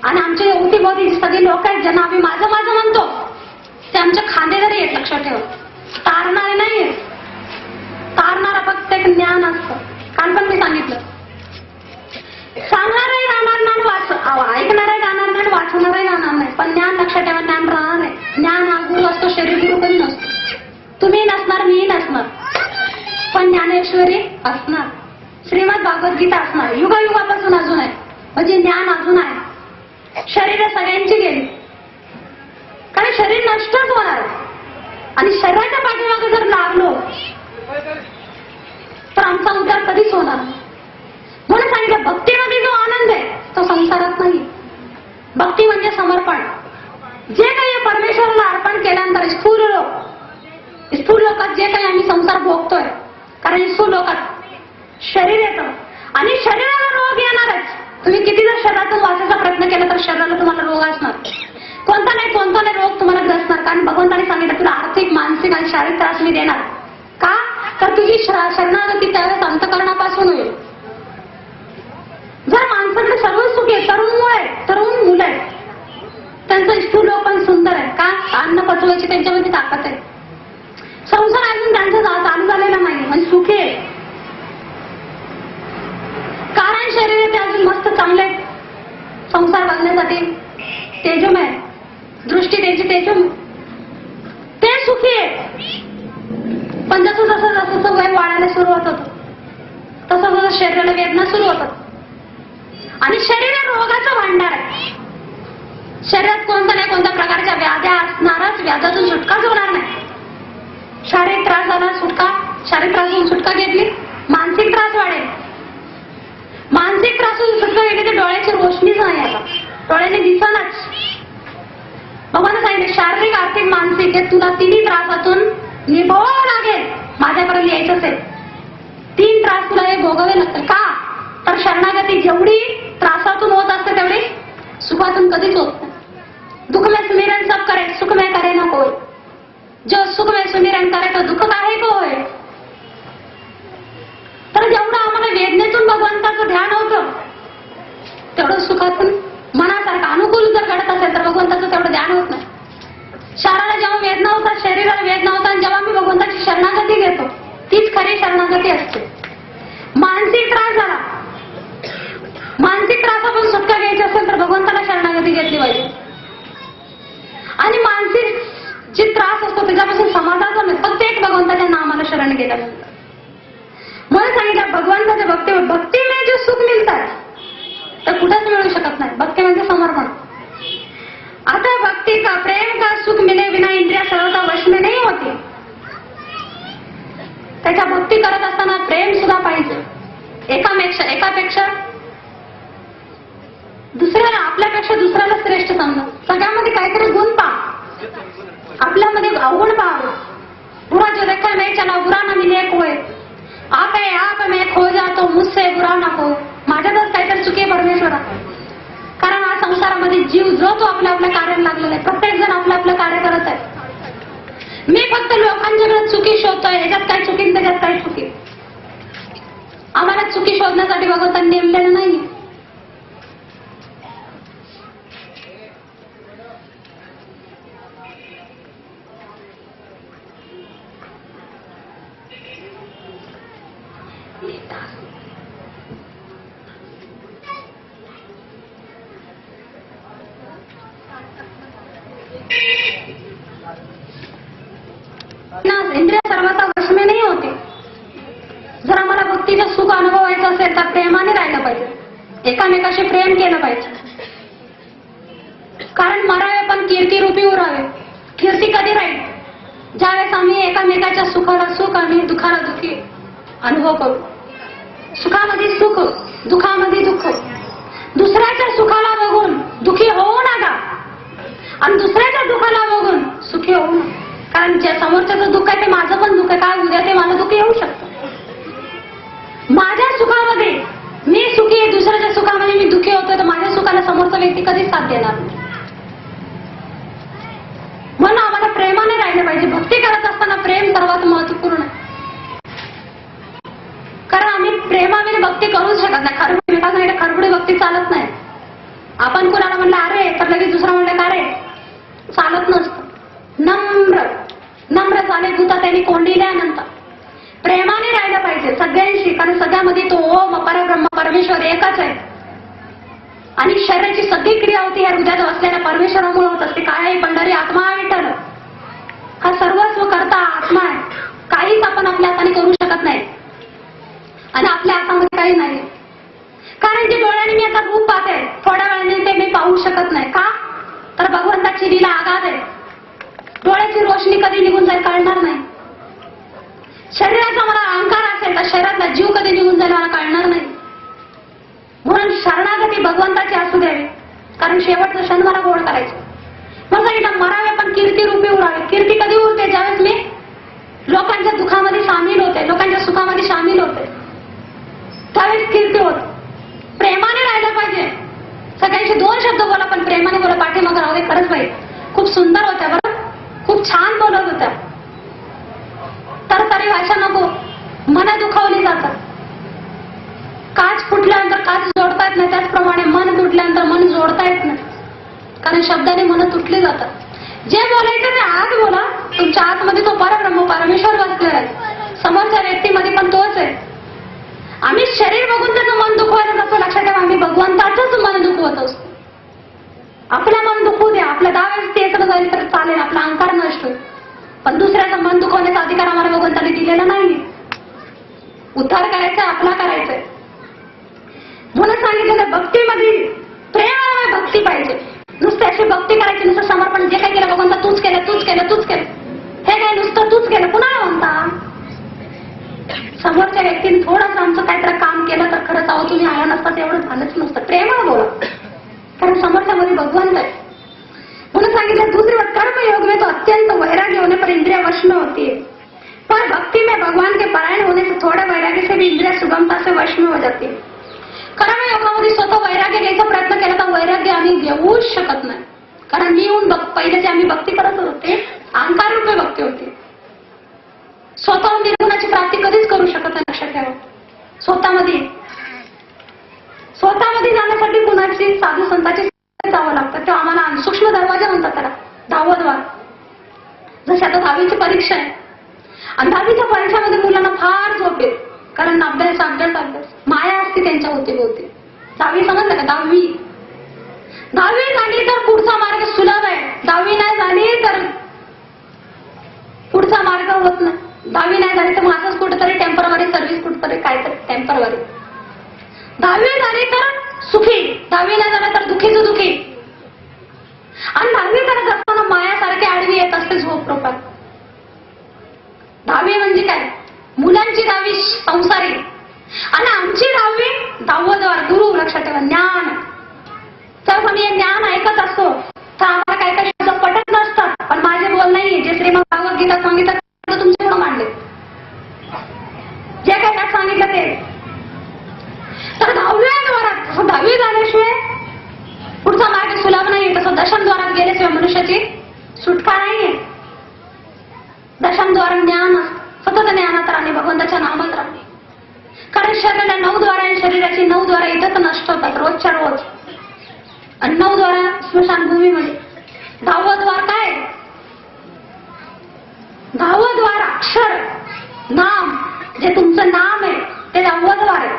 आणि आमचे अवतीभोवती सगळे लोक आहेत ज्यांना आम्ही माझं माझं म्हणतो ते आमच्या खांदेदारी आहेत. लक्षात ठेवा, तारणारे नाहीये. तारणारा फक्त एक ज्ञान असतं. काल पण मी सांगितलं, सांगणारही राहणार नाही, ऐकणारही राहणार नाही, वाचणारही राहणार नाही, पण ज्ञान लक्षात ठेवा, ज्ञान राहणार नाही. ज्ञान हा गुरु असतो, शरीर गुरु कधी नसतो. तुम्ही नसणार, मीही नसणार, पण ज्ञानेश्वरी असणार. श्रीमद भागवत गीता असणार, युगायुगापासून अजून आहे, म्हणजे ज्ञान अजून आहे. शरीर सगळ्यांची गेली, कारण शरीर नष्टच होणार आणि शरीराच्या पाठीमागे जर लागलो तर आमचा उद्धार कधीच होणार. म्हणून सांगितलं, भक्तीमध्ये जो आनंद आहे तो संसारात नाही. भक्ती म्हणजे समर्पण. जे काही परमेश्वराला अर्पण केल्यानंतर स्थूल लोकात जे काही आम्ही संसार भोगतोय, कारण स्थूल लोकात शरीर येतं आणि शरीराला रोग येणारच. तुम्ही किती जर शरीरातून वाचायचा प्रयत्न केला तर शरीराला तुम्हाला रोग असणार. कोणता नाही रोग तुम्हाला ग्रसणार. कारण भगवंताने सांगितलं, तुला आर्थिक, मानसिक आणि शारीरिक त्रास मी देणार. का? तर तुझी शरणागती त्यावेळेस अंतःकरणापासून होईल. जर माणसाकडे सर्व सुख आहे, तरुण मुलं आहे, त्यांचं स्थूल पण सुंदर आहे. का? अन्न पचवायची त्यांच्यामध्ये ताकद आहे. संसार अजून त्यांचा चालू झालेला नाही, म्हणजे सुखी आहे. कारण शरीर ते अजून मस्त चांगले संसार बघण्यासाठी तेजोमय दृष्टी त्यांची तेजोमय, ते सुखी आहे. पण जसं जसं जसं वय वाढायला सुरुवात होतं तसं जसं शरीराला वेदना सुरू होतात आणि शरीर रोगाचं भांडार आहे. शरीरात कोणत्या नाही कोणत्या प्रकारच्या व्याध्या असणारच, व्याधातून सुटकाच होणार नाही. शारीरिक त्रास झाला, शारीरिक त्रासातून सुटका घेतली, मानसिक त्रास वाढेल. मानसिक त्रासातून सुटका घेतली तर डोळ्याची रोशनीच नाही, आता डोळ्याने दिसणारच. भगवान सांगितले, शारीरिक, आर्थिक, मानसिक हे तुला तिन्ही त्रासातून निभवावं लागेल. माझ्यापर्यंत यायचं असेल 3 त्रास तुला हे भोगावे लागतील. का? तर शरणागती जेवढी त्रासातून होत असते तेवढी सुखातून कधीच होत नाही. दुःख में सुमिरन सब करे, सुख में करे ना कोई. जो सुख में सुमिरन करे तो दुःख आहे कोय. तर जेवढं आम्हाला वेदनेतून भगवंताचं ध्यान होतं तेवढं सुखातून मनासारखं अनुकूल जर घडत असेल तर भगवंताचं तेवढं ध्यान होत नाही. शरीराला जेव्हा वेदना होतात, शरीराला वेदना होतात, जेव्हा मी भगवंताची शरणागती घेतो तीच खरी शरणागती असते. मानसिक त्रास झाला, मानसिक त्रासापासून सुटका घ्यायची असेल तर भगवंताला शरणागती घेतली पाहिजे. आणि मानसिक जे त्रास असतो त्याच्यापासून समाधान नाही, फक्त एक भगवंताच्या नामाला शरण गेल्यानंतर. म्हणून सांगितलं, भगवंताच्या भक्ती में जो सुख मिळतात तर कुठंच मिळू शकत नाही. भक्ती म्हणजे समर्पण. आता भक्ती का, प्रेम का सुख मिले बिना इंद्रिया सर्वता वश में नहीं होती. त्याच्या भक्ती करत असताना प्रेम सुद्धा पाहिजे. एकापेक्षा दुसऱ्याला, आपल्यापेक्षा दुसऱ्याला श्रेष्ठ समजा. सगळ्यामध्ये काहीतरी गुण पहा, आपल्यामध्ये अवगुण पहा. बुरा जो देखा मैं चला, बुरा ना मिले कोय. आप है आप मैं खो जातो, मुझसे बुरा ना हो. माझ्यातच काहीतरी चुकी आहे परमेश्वरा. कारण हा संसारामध्ये जीव जो तो आपल्या आपल्या कार्याला लागलेला आहे. प्रत्येक जण आपलं आपलं कार्य करत आहे. मी फक्त लोकांच्याकडे चुकी शोधतोय, ह्याच्यात काय चुकी त्याच्यात काय चुकी. आम्हाला चुकी शोधण्यासाठी भगवंतांनी नेमलेलं नाही. इंद्रिय सर्वता वश में नहीं होते. जर आम्हाला भक्तीचं सुख अनुभवायचं असेल तर प्रेमाने राहिलं पाहिजे, एकामेकाशी प्रेम केलं पाहिजे. कारण मरावे पण कीर्ती रूपी उरावे. कीर्ती कधी राहील? ज्यावेळेस आम्ही एकामेकाच्या सुखाला सुख आणि दुःखाला दुःखी अनुभव करू. सुखामध्ये सुख, दुःखामध्ये दुःख. दुसऱ्याच्या सुखाला बघून दुःखी होऊ नका आणि दुसऱ्याच्या दुःखाला बघून सुखी होऊ नका. कारण ज्या समोरच्याचं दुःख आहे ते माझं पण दुःख आहे. काय उद्या ते मला दुःखी येऊ शकतं. माझ्या सुखामध्ये मी सुखी आहे, दुसऱ्याच्या सुखामध्ये मी दुःखी होतोय तर माझ्या सुखाला समोरचा व्यक्ती कधीच साथ देणार नाही. म्हणून आम्हाला प्रेमाने राहिलं पाहिजे. भक्ती करत असताना प्रेम सर्वात महत्वपूर्ण आहे. कारण आम्ही प्रेमाने भक्ती करूच शकत नाही. खरबुडी विकासाने खरबुडी भक्ती चालत नाही. आपण कुणाला म्हणलं सगळ्यांनी कोंडिल्यानंतर प्रेमाने राहिलं पाहिजे सगळ्यांशी, कारण सगळ्यामध्ये तो ओम परब्रह्म परमेश्वर एकच आहे. आणि शरीराची सगळी क्रिया होती या हृदयात असलेल्या परमेश्वरामुळे होत असते. काय आहे? पंढरी आत्मा हा विठ्ठल, हा सर्वस्व करता आत्मा आहे. काहीच आपण आपल्या हाताने करू शकत नाही आणि आपल्या हातामध्ये काही नाही. कारण जे डोळ्याने मी आता रूप पाहते थोड्या वेळाने ते मी पाहू शकत नाही. का? तर भगवंताची लीला आगाध आहे. डोळ्याची रोशनी कधी निघून जाईल कळणार नाही. शरीराचा मला अहंकार असेल तर शरीरातला जीव कधी निघून जाईल मला कळणार नाही. म्हणून शरणागती भगवंताची असू द्यावी, कारण शेवटचं क्षण मला गोड करायचं. मग सांगितलं मरावे पण कीर्ती रूपी उरावे. कीर्ती कधी उरते? ज्यावेळेस मी लोकांच्या दुःखामध्ये सामील होते, लोकांच्या सुखामध्ये सामील होते, त्यावेळेस कीर्ती होत. प्रेमाने राहिलं पाहिजे. सगळ्यांशी 2 शब्द बोला पण प्रेमाने बोला. पाठीमागं राहू दे. खरंच बाई खूप सुंदर होत्या बरं, खूप छान बोलत होत्या. तर तरी भाषा नको, मन दुखावली जातात. काच फुटल्यानंतर काच जोडता येत नाही, त्याचप्रमाणे मन तुटल्यानंतर मन जोडता येत नाही, कारण शब्दाने मन तुटली जातात. जे बोलायचं ते आत बोला. तुमच्या आतमध्ये तो परब्रह्म परमेश्वर बसलेला आहे, समोरच्या व्यक्तीमध्ये पण तोच आहे. आम्ही शरीर बघून त्याचं मन दुखवायचं असं लक्षात ठेवा. आम्ही भगवंताचंच मन दुखवत असतो. आपलं मन दुखवू द्या, आपल्या 10 वेळेस ते एकत्र जाईल तर चालेल, आपला अहंकार नष्ट होईल. पण दुसऱ्याचं मन दुखवण्याचा अधिकार आम्हाला भगवंताने दिलेला नाही. उद्धार करायचा आपला करायचंय. म्हणून सांगितलेलं भक्तीमध्ये प्रेमामुळे भक्ती पाहिजे. नुसते अशी भक्ती करायची, नुसतं समर्पण जे काही केलं भगवंता तूच केलं तूच केलं तूच केलं, हे काय नुसतं तूच केलं कुणाला म्हणता? समोरच्या व्यक्तीने थोडंसं आमचं काहीतरी काम केलं तर खरंच आहो तुम्ही आला नसता एवढं झालंच नसतं. प्रेमाने बोला, कारण समोरच्यामध्ये भगवंत आहे. म्हणून सांगितलं दुसरी बात कर्मयोग में तो अत्यंत वैराग्य होने पर इंद्रिया वश में होती है, पर भक्ति में भगवान के परायण होने से थोड़े वैराग्य से भी इंद्रिया सुगमता से वश में हो जाती है. कर्मयोगामध्ये स्वतः वैराग्य घ्यायचा प्रयत्न केला तर वैराग्य आम्ही घेऊच शकत नाही. कारण मी येऊन पहिले जे आम्ही भक्ती करत होते अहंकार रूपे भक्ती होती. स्वतःहून निर्गुणाची प्राप्ती कधीच करू शकत नाही. लक्षात ठेवा. स्वतःमध्ये जाण्यासाठी गुणाची साधू संताची जावं लागतं. तेव्हा आम्हाला सूक्ष्म दरवाजा म्हणतात त्याला, 10वा द्वार. जशी आता 10वीची परीक्षा आहे आणि 10वीच्या परीक्षामध्ये मुलांना फार झोप येते, कारण अभ्यास माया असते त्यांच्या होती होती. 10वी समजलं का? 10वी झाली तर पुढचा मार्ग सुलभ आहे. 10वी नाही झाली तर पुढचा मार्ग होत नाही. 10वी नाही झाली तर माझंच कुठेतरी टेम्पररी सर्व्हिस, कुठेतरी काहीतरी टेम्पररी. 10वी झाली तर सुखी, 10वी नाही झालं तर दुखीच दुखी. आणि 10वी करत असताना मायासारखी आडवी येत असते झोप रूपात. 10वी म्हणजे काय? मुलांची 10वी संसारी आणि आमची 10वी द्वार गुरु. लक्षात ठेवा. ज्ञान. तर आम्ही हे ज्ञान ऐकत असतो तर आम्हाला काही काही शब्द पटत नसतात, पण माझे बोल नाही जे श्रीमद भागवत गीता सांगितलं तुमचे पुढे मांडले, जे काही त्यात सांगितलं ते. तर 10व्या द्वारात, तसं 10वी झाल्याशिवाय पुढचा मार्ग सुलभ नाहीये, तसं दशम द्वारात गेल्याशिवाय मनुष्याची सुटका नाहीये. दशम द्वार ज्ञान, सतत ज्ञानात राहणे, भगवंताच्या नामात राहणे. कारण शरीराला 9 द्वार आहे, शरीराची 9 द्वार इथंच नष्ट होतात रोजच्या रोज. आणि 9 द्वार स्मशानभूमीमध्ये. 10वं द्वार काय? 10वं द्वार अक्षर नाम, जे तुमचं नाम आहे ते 10वं द्वार आहे.